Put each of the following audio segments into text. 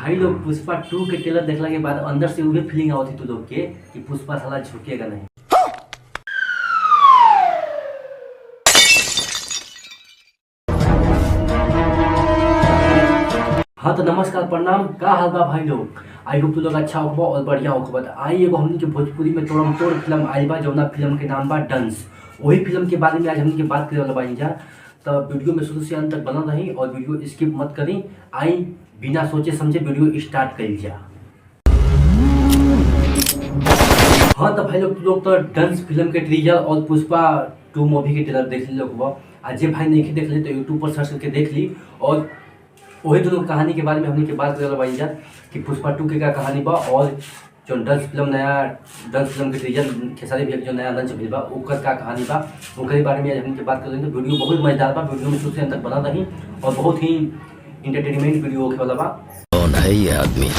भाई लोग पुष्पा 2 के ट्रेलर देखला के बाद अंदर से उहे फीलिंग आवत थी तू लोग के कि पुष्पा साला झुकेगा नहीं। हाँ तो नमस्कार प्रणाम, का हाल बा भाई लोग। आई होप तू लोग अच्छा होगा और बढ़िया होगा। आई एगो हमनी के भोजपुरी में तोड़म तोड़ फिल्म आई बा, जौना फिल्म के नाम बा डंस। वही फिल्म के बारे में आज हमनी के बात करे वाला बानी जा। तो वीडियो में शुरू से अंत तक बना रही और वीडियो स्किप मत करी। आई बिना सोचे समझे वीडियो स्टार्ट कर जा। हाँ तो भाई लोग तो डंस फिल्म के ट्रेलर और पुष्पा 2 मूवी के ट्रेलर देख ली लोग। आज जे भाई नहीं देख ली तो यूट्यूब पर सर्च करके देख ली और वही दोनों कहानी के बारे में हमने के बात करे वाला जा कि पुष्पा 2 के क्या कहानी बा और जो डंस फिल्म नया डंस फिल्म के ट्रेलर खेसारी भैया जो नया लंच भेल बा ओकर का कहानी बा ओकर बारे में आज हमने के बात करेंगे। वीडियो बहुत मजेदार बा, वीडियो में शुरू से अंत तक बना रही और बहुत ही इंटरटेनमेंट वीडियो होने वाला बा। कौन है ये आदमी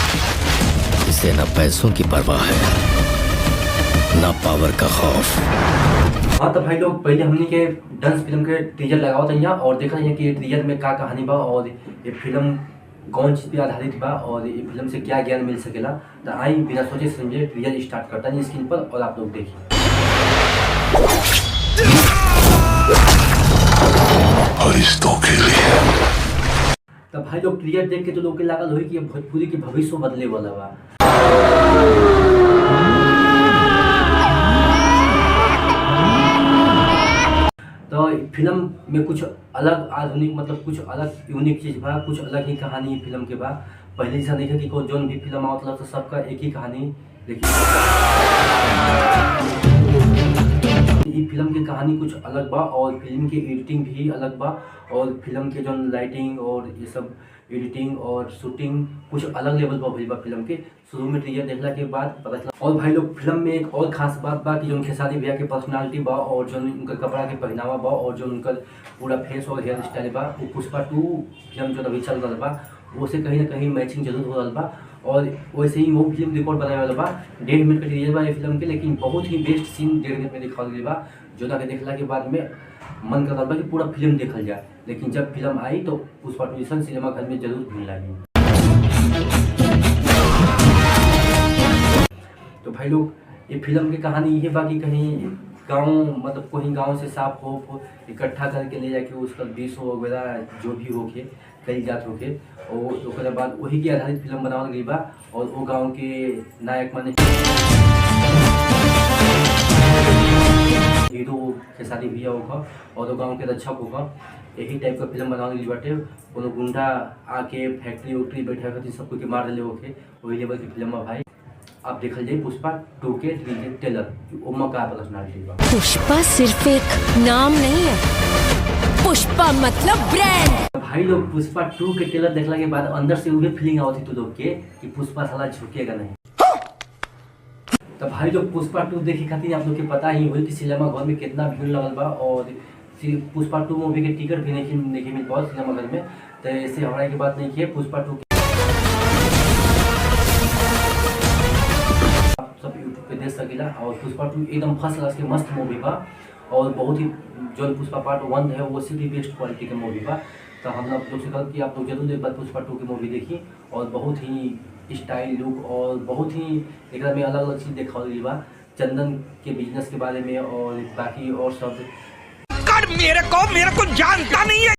जिसे न पैसों की परवाह है न पावर का खौफ। हाँ तो भाई लोग पहले हमने के डंस फिल्म के ट्रेलर लगाओ था और देखा है कि ये ट्रेलर में क्या कहानी बा और ये फिल्म कौन चीज़ पे आधारित बा और ये फिल्म से क्या ज्ञान मिल सकेला। तो आई बिना सोचे समझे ट्रेलर स्टार्ट करता नहीं स्क्रीन पर और आप लोग देखिए। तो भाई लोग ट्रेलर देख के तो लोग के लागल होई कि भोजपुरी के भविष्य बदले वाला बा। तो फिल्म में कुछ अलग आधुनिक मतलब कुछ अलग यूनिक चीज़ बा, कुछ अलग ही कहानी फिल्म के बा। पहले जैसा नहीं है कि कोई जोन भी फिल्म आवत तो सबका एक ही कहानी, लेकिन ये फिल्म की कहानी कुछ अलग बा और फिल्म की एडिटिंग भी अलग बा और फिल्म के जो लाइटिंग और ये सब एडिटिंग और शूटिंग कुछ अलग लेवल पर भइल बा। फिल्म के शुरू में ट्रेलर देखला के बाद पता चला। और भाई लोग फिल्म में एक और खास बात बा कि जो खेसारी भैया के पर्सनालिटी बा और जो उनका कपड़ा के पहनावा बा और जो उनका पूरा फेस और हेयर स्टाइल बा वो पुष्पा 2 फिल्म जो अभी चल रहा बा वो से कहीं ना कहीं मैचिंग जरूर हो रहा बा। और वैसे ही वो फिल्म रिकॉर्ड बनाने वाला बा 1.5 मिनट का ट्रेलर बा ये फिल्म के, लेकिन बहुत ही बेस्ट सीन 1.5 मिनट में दिखाल गई बा जो ना देखला के बाद में मन कर रहा बा कि पूरा फिल्म देखल जाए। लेकिन जब फिल्म आई तो पुष्पा 2 सिनेमा घर में जरूर भीड़ लगी। तो भाई लोग ये फिल्म की कहानी ये बा कि कहीं गांव मतलब कोई गांव से साफ हो इकट्ठा करके ले जाके उसका विष वगैरह जो भी होके कई जात होके और उसके बाद वही के आधारित फिल्म बनावल गई बा। और वो गांव के नायक माने हीरो खेसारी भैया होगा और वो गांव के रक्षक होगा। यही टाइप का फिल्म बनावल गई बाटे। कोनो गुंडा आके फैक्ट्री उक्ट्री बैठा कर सबको के मार दिले होके वही लेवल की फिल्म है भाई। आप देखल जाए पुष्पा 2 के ट्रेलर ओमा का पर्सनालिटी बा। पुष्पा सिर्फ एक नाम नहीं है, पुष्पा मतलब ब्रांड। भाई लोग पुष्पा 2 के ट्रेलर देखला के बाद अंदर से उहे फीलिंग आवत थी तू लोग के कि पुष्पा साला झुकेगा नहीं। तो भाई लोग पुष्पा 2 देखे खातिर आप लोग के पता ही होई कि सिनेमा घर में कितना भीड़ लगल बा और पुष्पा 2 मूवी के टिकट भी नहीं मिल पाओ सिनेमा घर में। तो ऐसे हमारा की बात नहीं है। पुष्पा 2 सब यूट्यूब पे देख सकेला और पुष्पा 2 एकदम फर्स्ट क्लास के मस्त मूवी बा और बहुत ही जो पुष्पा पार्ट 1 है वो से भी बेस्ट क्वालिटी का मूवी बा। तो हम लोग से कहते कि आप लोग जरूर एक बार पुष्पा 2 की मूवी देखिए और बहुत ही स्टाइल लुक और बहुत ही एक में अलग अलग चीज़ देखा गई बा चंदन के बिजनेस के बारे में और बाकी और सब। मेरे को जानता नहीं है।